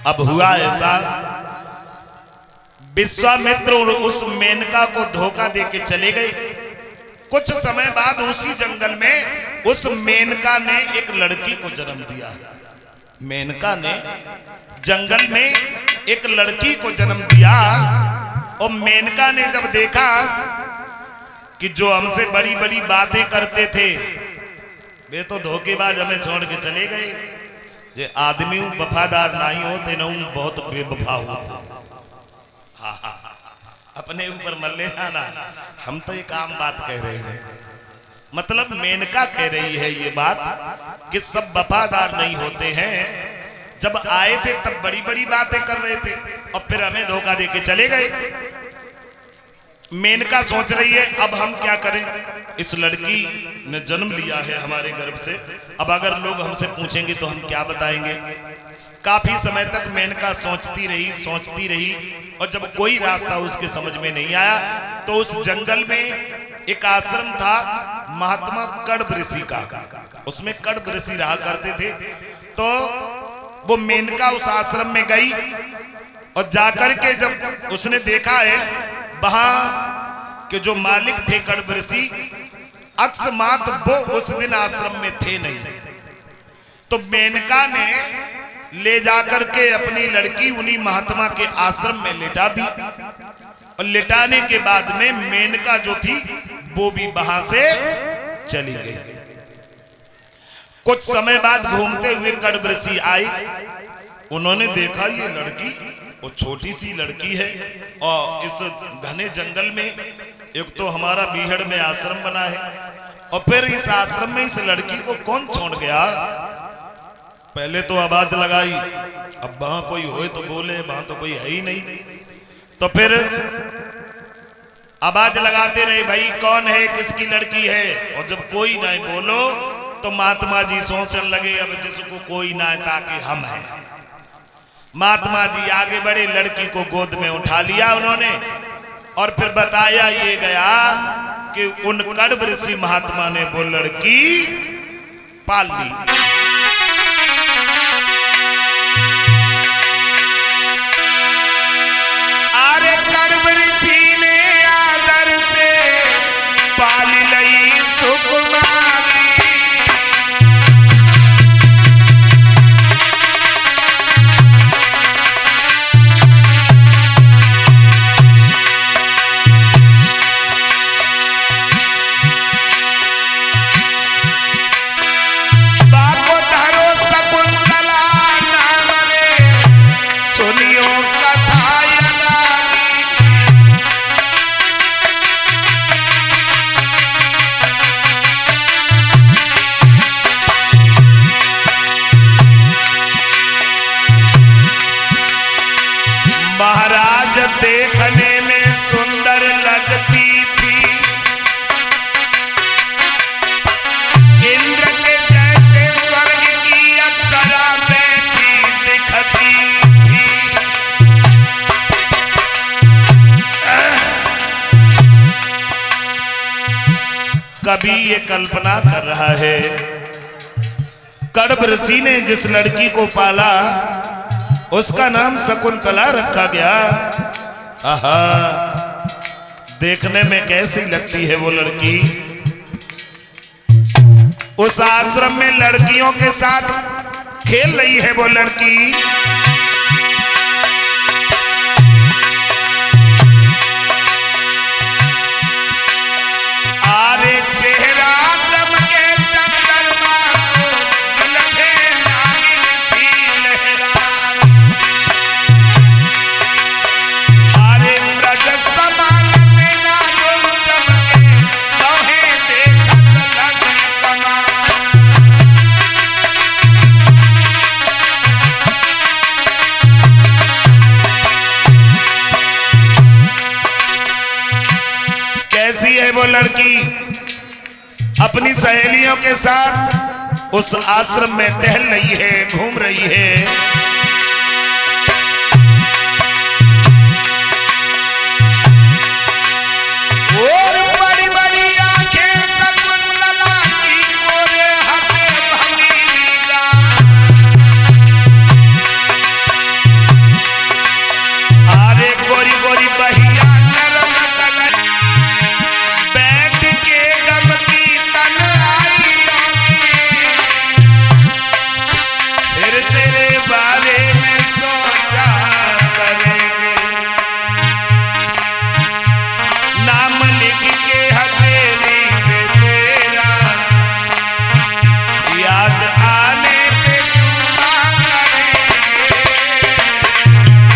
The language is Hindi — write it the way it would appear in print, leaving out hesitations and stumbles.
अब हुआ ऐसा, विश्वामित्र उस मेनका को धोखा देके चले गए। कुछ समय बाद उसी जंगल में उस मेनका ने एक लड़की को जन्म दिया। मेनका ने जंगल में एक लड़की को जन्म दिया और मेनका ने जब देखा कि जो हमसे बड़ी बड़ी बातें करते थे वे तो धोखेबाज हमें छोड़ के चले गए, जे आदमी वफादार नहीं होते न बहुत बेवफा होते। हाँ, अपने ऊपर मल्ले जाना, हम तो एक आम बात कह रहे हैं। मतलब मेनका कह रही है ये बात कि सब वफादार नहीं होते हैं। जब आए थे तब बड़ी बड़ी बातें कर रहे थे और फिर हमें धोखा देके चले गए। मेनका सोच रही है अब हम क्या करें, इस लड़की ने जन्म लिया है हमारे गर्भ से, अब अगर लोग हमसे पूछेंगे तो हम क्या बताएंगे। काफी समय तक मेनका सोचती रही और जब कोई रास्ता उसके समझ में नहीं आया तो उस जंगल में एक आश्रम था महात्मा कड़ब ऋषि का, उसमें कड़ब ऋषि रहा करते थे। तो वो मेनका उस आश्रम में गई और जाकर के जब उसने देखा है वहां के जो मालिक थे कड़ब ऋषि, अकस्मात वो उस दिन आश्रम में थे नहीं। तो मेनका ने ले जाकर के अपनी लड़की उन्हीं महात्मा के आश्रम में लेटा दी और लेटाने के बाद में मेनका जो थी वो भी वहां से चली गई। कुछ समय बाद घूमते हुए कड़ब ऋषि आए, उन्होंने देखा ये लड़की वो छोटी सी लड़की है और इस घने जंगल में एक तो हमारा बीहड़ में आश्रम बना है और फिर इस आश्रम में इस लड़की को कौन छोड़ गया। पहले तो आवाज लगाई, अब वहां कोई होए तो बोले, वहां तो कोई है ही नहीं। तो फिर आवाज लगाते रहे भाई कौन है, किसकी लड़की है, और जब कोई ना बोलो तो महात्मा जी सोचने लगे अब जिसको कोई ना ताकि हम हैं। महात्मा जी आगे बढ़े, लड़की को गोद में उठा लिया उन्होंने और फिर बताया ये गया कि उन कड़ब ऋषि महात्मा ने वो लड़की पाल ली। अरे कड़ब ऋषि ने आदर से पाल लई सुकुमारी। महाराज देखने में सुंदर लगती थी, इंद्र के जैसे स्वर्ग की अप्सरा वैसी दिखती थी। कभी ये कल्पना कर रहा है कड़ब ऋषि ने जिस लड़की को पाला उसका नाम शकुंतला रखा गया। आहा, देखने में कैसी लगती है वो लड़की। उस आश्रम में लड़कियों के साथ खेल रही है वो लड़की। आरे चेहरा दमके चंद्रमा सो झलके नागिन सी लहरा। वो लड़की अपनी सहेलियों के साथ उस आश्रम में टहल रही है, घूम रही है।